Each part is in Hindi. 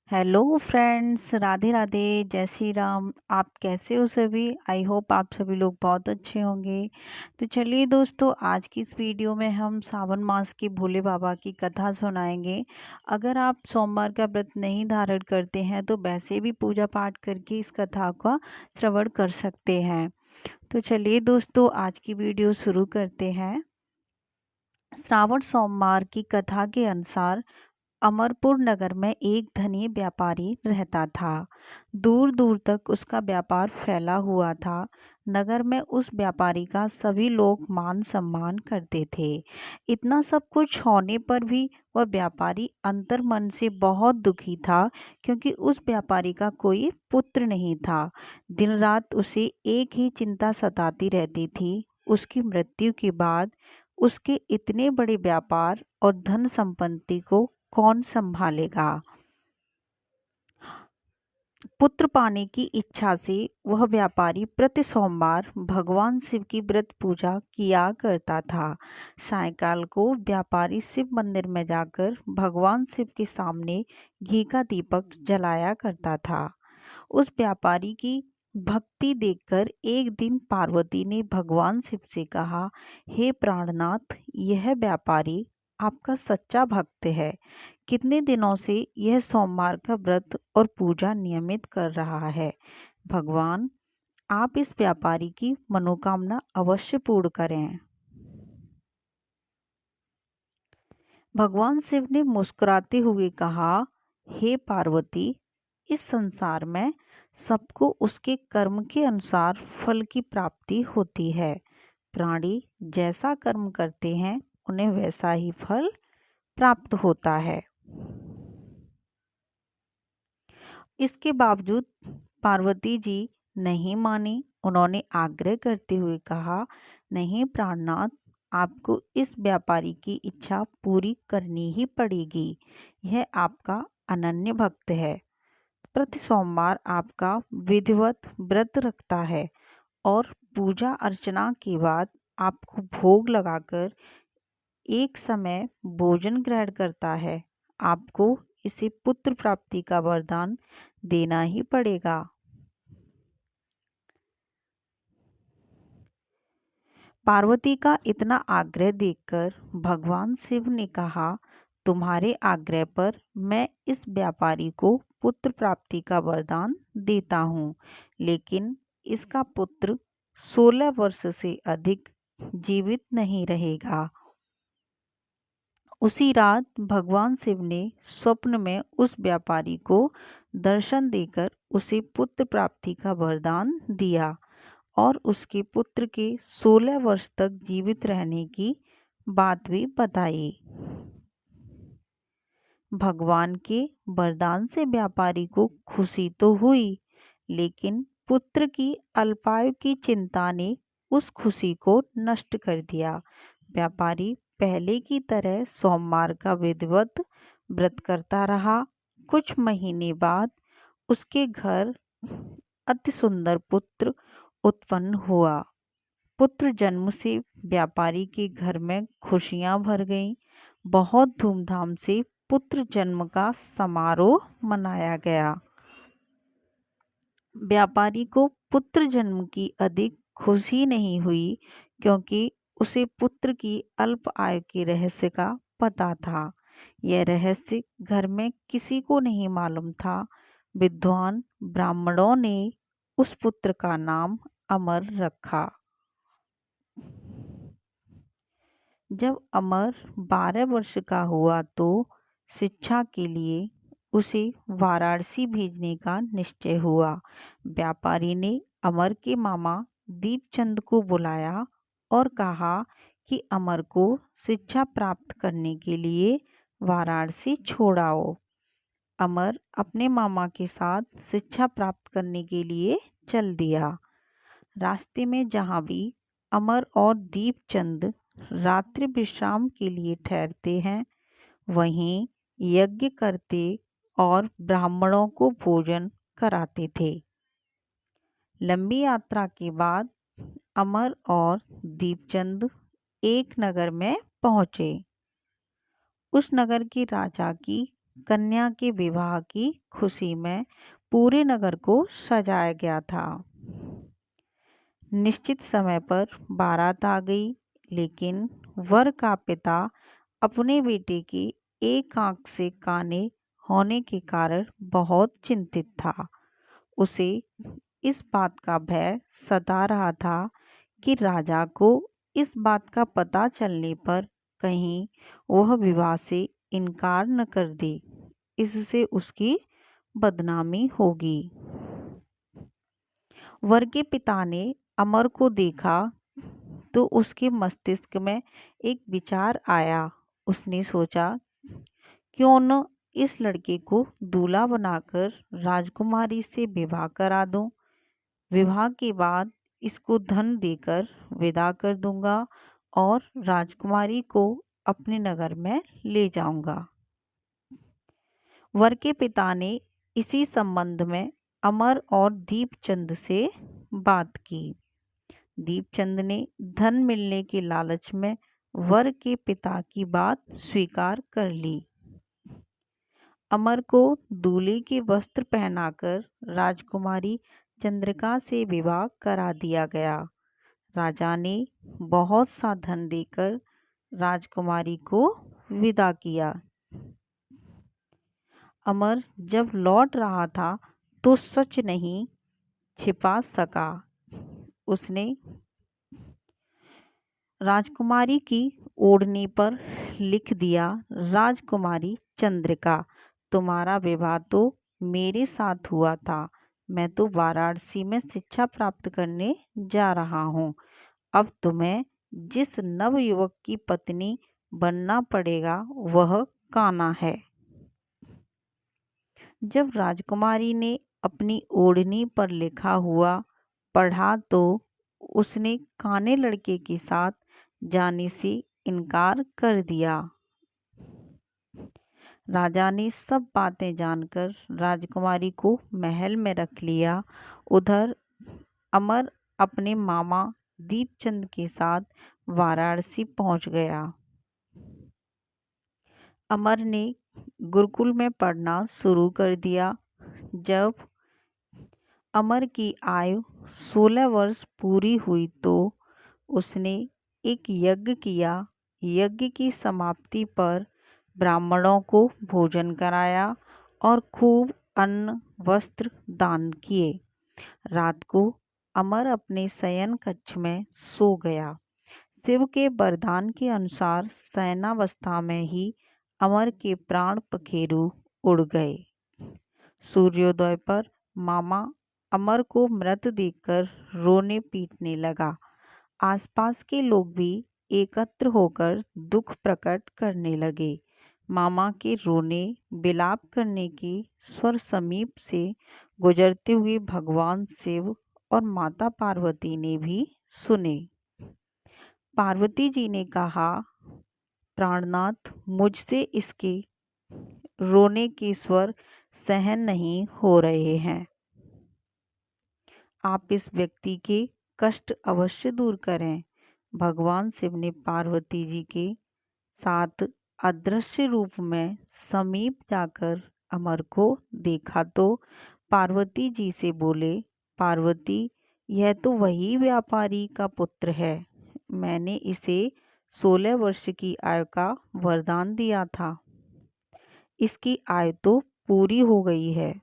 हेलो फ्रेंड्स, राधे राधे, जय श्री राम। आप कैसे हो सभी? आई होप आप सभी लोग बहुत अच्छे होंगे। तो चलिए दोस्तों, आज की इस वीडियो में हम सावन मास के भोले बाबा की कथा सुनाएंगे। अगर आप सोमवार का व्रत नहीं धारण करते हैं तो वैसे भी पूजा पाठ करके इस कथा का श्रवण कर सकते हैं। तो चलिए दोस्तों, आज की वीडियो शुरू करते हैं। श्रावण सोमवार की कथा के अनुसार अमरपुर नगर में एक धनी व्यापारी रहता था। दूर दूर तक उसका व्यापार फैला हुआ था। नगर में उस व्यापारी का सभी लोग मान सम्मान करते थे। इतना सब कुछ होने पर भी वह व्यापारी अंतर मन से बहुत दुखी था, क्योंकि उस व्यापारी का कोई पुत्र नहीं था। दिन रात उसे एक ही चिंता सताती रहती थी, उसकी मृत्यु के बाद उसके इतने बड़े व्यापार और धन संपत्ति को कौन संभालेगा। पुत्र पाने की इच्छा से वह व्यापारी प्रति सोमवार भगवान शिव की व्रत पूजा किया करता था। सायंकाल को व्यापारी शिव मंदिर में जाकर भगवान शिव के सामने घी का दीपक जलाया करता था। उस व्यापारी की भक्ति देखकर एक दिन पार्वती ने भगवान शिव से कहा, हे प्राणनाथ, यह व्यापारी आपका सच्चा भक्त है। कितने दिनों से यह सोमवार का व्रत और पूजा नियमित कर रहा है। भगवान, आप इस व्यापारी की मनोकामना अवश्य पूर्ण करें। भगवान शिव ने मुस्कुराते हुए कहा, हे पार्वती, इस संसार में सबको उसके कर्म के अनुसार फल की प्राप्ति होती है। प्राणी जैसा कर्म करते हैं उन्हें वैसा ही फल प्राप्त होता है। इसके बावजूद पार्वती जी नहीं मानी। उन्होंने आग्रह करते हुए कहा, नहीं प्राणनाथ, आपको इस व्यापारी की इच्छा पूरी करनी ही पड़ेगी। यह आपका अनन्य भक्त है। प्रति सोमवार आपका विधिवत व्रत रखता है और पूजा अर्चना के बाद आपको भोग लगाकर एक समय भोजन ग्रहण करता है। आपको इसे पुत्र प्राप्ति का वरदान देना ही पड़ेगा। पार्वती का इतना आग्रह देखकर भगवान शिव ने कहा, तुम्हारे आग्रह पर मैं इस व्यापारी को पुत्र प्राप्ति का वरदान देता हूँ, लेकिन इसका पुत्र 16 वर्ष से अधिक जीवित नहीं रहेगा। उसी रात भगवान शिव ने स्वप्न में उस व्यापारी को दर्शन देकर उसे पुत्र प्राप्ति का वरदान दिया और उसके पुत्र के 16 वर्ष तक जीवित रहने की बात भी बताई। भगवान के वरदान से व्यापारी को खुशी तो हुई, लेकिन पुत्र की अल्पायु की चिंता ने उस खुशी को नष्ट कर दिया। व्यापारी पहले की तरह सोमवार का विधिवत व्रत करता रहा। कुछ महीने बाद उसके घर अति सुंदर पुत्र उत्पन्न हुआ। पुत्र जन्म से व्यापारी के घर में खुशियां भर गईं। बहुत धूमधाम से पुत्र जन्म का समारोह मनाया गया। व्यापारी को पुत्र जन्म की अधिक खुशी नहीं हुई, क्योंकि उसे पुत्र की अल्प आयु के रहस्य का पता था। यह रहस्य घर में किसी को नहीं मालूम था। विद्वान ब्राह्मणों ने उस पुत्र का नाम अमर रखा। जब अमर 12 वर्ष का हुआ तो शिक्षा के लिए उसे वाराणसी भेजने का निश्चय हुआ। व्यापारी ने अमर के मामा दीपचंद को बुलाया और कहा कि अमर को शिक्षा प्राप्त करने के लिए वाराणसी छोड़ाओ। अमर अपने मामा के साथ शिक्षा प्राप्त करने के लिए चल दिया। रास्ते में जहाँ भी अमर और दीपचंद रात्रि विश्राम के लिए ठहरते हैं, वहीं यज्ञ करते और ब्राह्मणों को भोजन कराते थे। लंबी यात्रा के बाद अमर और दीपचंद एक नगर में पहुँचे। उस नगर के राजा की कन्या के विवाह की खुशी में पूरे नगर को सजाया गया था। निश्चित समय पर बारात आ गई, लेकिन वर का पिता अपने बेटे की एक आंख से काने होने के कारण बहुत चिंतित था। उसे इस बात का भय सता रहा था कि राजा को इस बात का पता चलने पर कहीं वह विवाह से इनकार न कर दे, इससे उसकी बदनामी होगी। वर के पिता ने अमर को देखा तो उसके मस्तिष्क में एक विचार आया। उसने सोचा, क्यों न इस लड़के को दूल्हा बनाकर राजकुमारी से विवाह करा दूं। विवाह के बाद इसको धन देकर विदा कर दूंगा और राजकुमारी को अपने नगर में ले जाऊंगा। वर के पिता ने इसी संबंध में अमर और दीपचंद से बात की। दीपचंद ने धन मिलने के लालच में वर के पिता की बात स्वीकार कर ली। अमर को दूल्हे के वस्त्र पहनाकर राजकुमारी चंद्रिका से विवाह करा दिया गया। राजा ने बहुत सा धन देकर राजकुमारी को विदा किया। अमर जब लौट रहा था तो सच नहीं छिपा सका। उसने राजकुमारी की ओढ़नी पर लिख दिया, राजकुमारी चंद्रिका, तुम्हारा विवाह तो मेरे साथ हुआ था। मैं तो वाराणसी में शिक्षा प्राप्त करने जा रहा हूँ। अब तुम्हें जिस नवयुवक की पत्नी बनना पड़ेगा वह कान्हा है। जब राजकुमारी ने अपनी ओढ़नी पर लिखा हुआ पढ़ा तो उसने काने लड़के के साथ जाने से इनकार कर दिया। राजा ने सब बातें जानकर राजकुमारी को महल में रख लिया। उधर अमर अपने मामा दीपचंद के साथ वाराणसी पहुंच गया। अमर ने गुरुकुल में पढ़ना शुरू कर दिया। जब अमर की आयु 16 वर्ष पूरी हुई तो उसने एक यज्ञ किया। यज्ञ की समाप्ति पर ब्राह्मणों को भोजन कराया और खूब अन्न वस्त्र दान किए। रात को अमर अपने शयन कक्ष में सो गया। शिव के वरदान के अनुसार शयनावस्था में ही अमर के प्राण पखेरु उड़ गए। सूर्योदय पर मामा अमर को मृत देखकर रोने पीटने लगा। आसपास के लोग भी एकत्र होकर दुख प्रकट करने लगे। मामा के रोने विलाप करने के स्वर समीप से गुजरते हुए भगवान शिव और माता पार्वती ने भी सुने। पार्वती जी ने कहा, प्राणनाथ, मुझसे इसके रोने के स्वर सहन नहीं हो रहे हैं। आप इस व्यक्ति के कष्ट अवश्य दूर करें। भगवान शिव ने पार्वती जी के साथ अदृश्य रूप में समीप जाकर अमर को देखा तो पार्वती जी से बोले, पार्वती, यह तो वही व्यापारी का पुत्र है। मैंने इसे 16 वर्ष की आयु का वरदान दिया था। इसकी आयु तो पूरी हो गई है।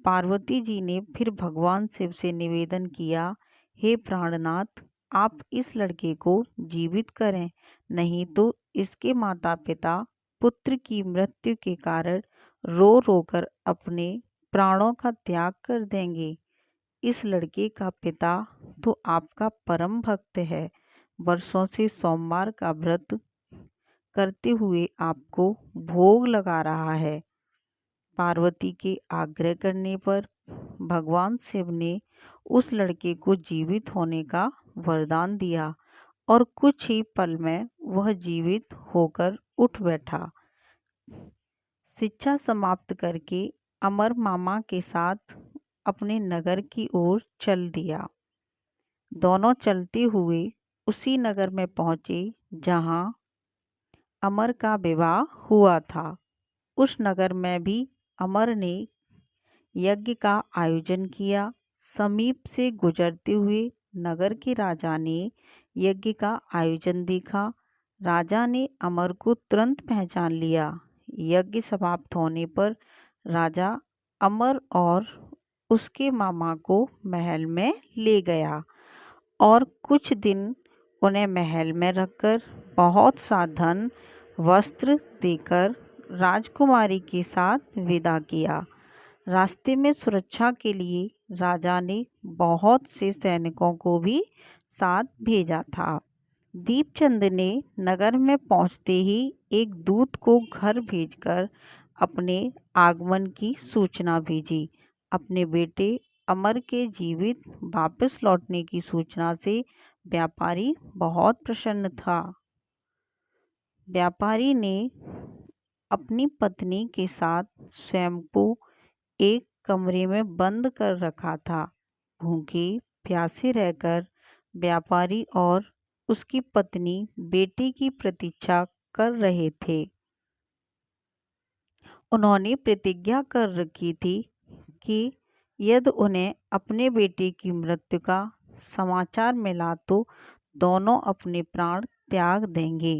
पार्वती जी ने फिर भगवान शिव से निवेदन किया, हे प्राणनाथ, आप इस लड़के को जीवित करें, नहीं तो इसके माता पिता पुत्र की मृत्यु के कारण रो रो कर अपने प्राणों का त्याग कर देंगे। इस लड़के का पिता तो आपका परम भक्त है। वर्षों से सोमवार का व्रत करते हुए आपको भोग लगा रहा है। पार्वती के आग्रह करने पर भगवान शिव ने उस लड़के को जीवित होने का वरदान दिया और कुछ ही पल में वह जीवित होकर उठ बैठा। शिक्षा समाप्त करके अमर मामा के साथ अपने नगर की ओर चल दिया। दोनों चलते हुए उसी नगर में पहुंचे जहां अमर का विवाह हुआ था। उस नगर में भी अमर ने यज्ञ का आयोजन किया। समीप से गुजरते हुए नगर के राजा ने यज्ञ का आयोजन देखा। राजा ने अमर को तुरंत पहचान लिया। यज्ञ समाप्त होने पर राजा अमर और उसके मामा को महल में ले गया और कुछ दिन उन्हें महल में रखकर बहुत सा धन वस्त्र देकर राजकुमारी के साथ विदा किया। रास्ते में सुरक्षा के लिए राजा ने बहुत से सैनिकों को भी साथ भेजा था। दीपचंद ने नगर में पहुंचते ही एक दूत को घर भेजकर अपने आगमन की सूचना भेजी। अपने बेटे अमर के जीवित वापस लौटने की सूचना से व्यापारी बहुत प्रसन्न था। व्यापारी ने अपनी पत्नी के साथ स्वयं को एक कमरे में बंद कर रखा था। भूखे प्यासे रहकर व्यापारी और उसकी पत्नी बेटे की प्रतीक्षा कर रहे थे। उन्होंने प्रतिज्ञा कर रखी थी कि यदि उन्हें अपने बेटे की मृत्यु का समाचार मिला तो दोनों अपने प्राण त्याग देंगे।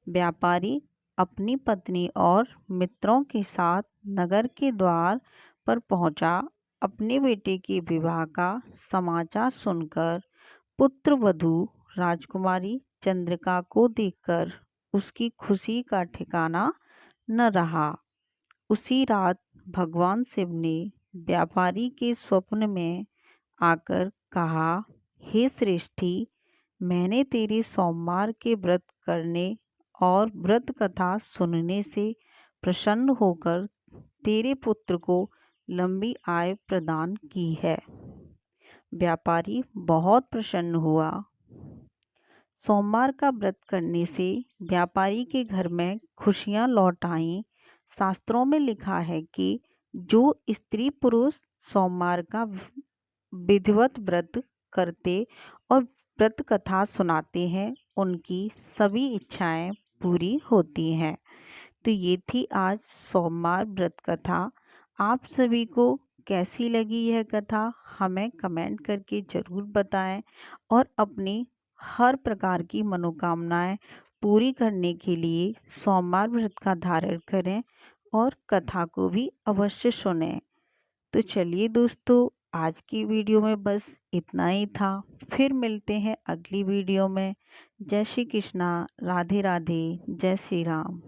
व्यापारी अपनी पत्नी और मित्रों के साथ नगर के द्वार पर पहुंचा। अपने बेटे के विवाह का समाचार सुनकर पुत्र वधू राजकुमारी चंद्रिका को देखकर उसकी खुशी का ठिकाना न रहा। उसी रात भगवान शिव ने व्यापारी के स्वप्न में आकर कहा, हे श्रेष्ठी, मैंने तेरे सोमवार के व्रत करने और व्रत कथा सुनने से प्रसन्न होकर तेरे पुत्र को लंबी आयु प्रदान की है। व्यापारी बहुत प्रसन्न हुआ। सोमवार का व्रत करने से व्यापारी के घर में खुशियां लौट आईं। शास्त्रों में लिखा है कि जो स्त्री पुरुष सोमवार का विधिवत व्रत करते और व्रत कथा सुनाते हैं उनकी सभी इच्छाएं पूरी होती हैं। तो ये थी आज सोमवार व्रत कथा। आप सभी को कैसी लगी यह कथा हमें कमेंट करके ज़रूर बताएं और अपनी हर प्रकार की मनोकामनाएं पूरी करने के लिए सोमवार व्रत का धारण करें और कथा को भी अवश्य सुनें। तो चलिए दोस्तों, आज की वीडियो में बस इतना ही था। फिर मिलते हैं अगली वीडियो में। जय श्री कृष्णा, राधे राधे, जय श्री राम।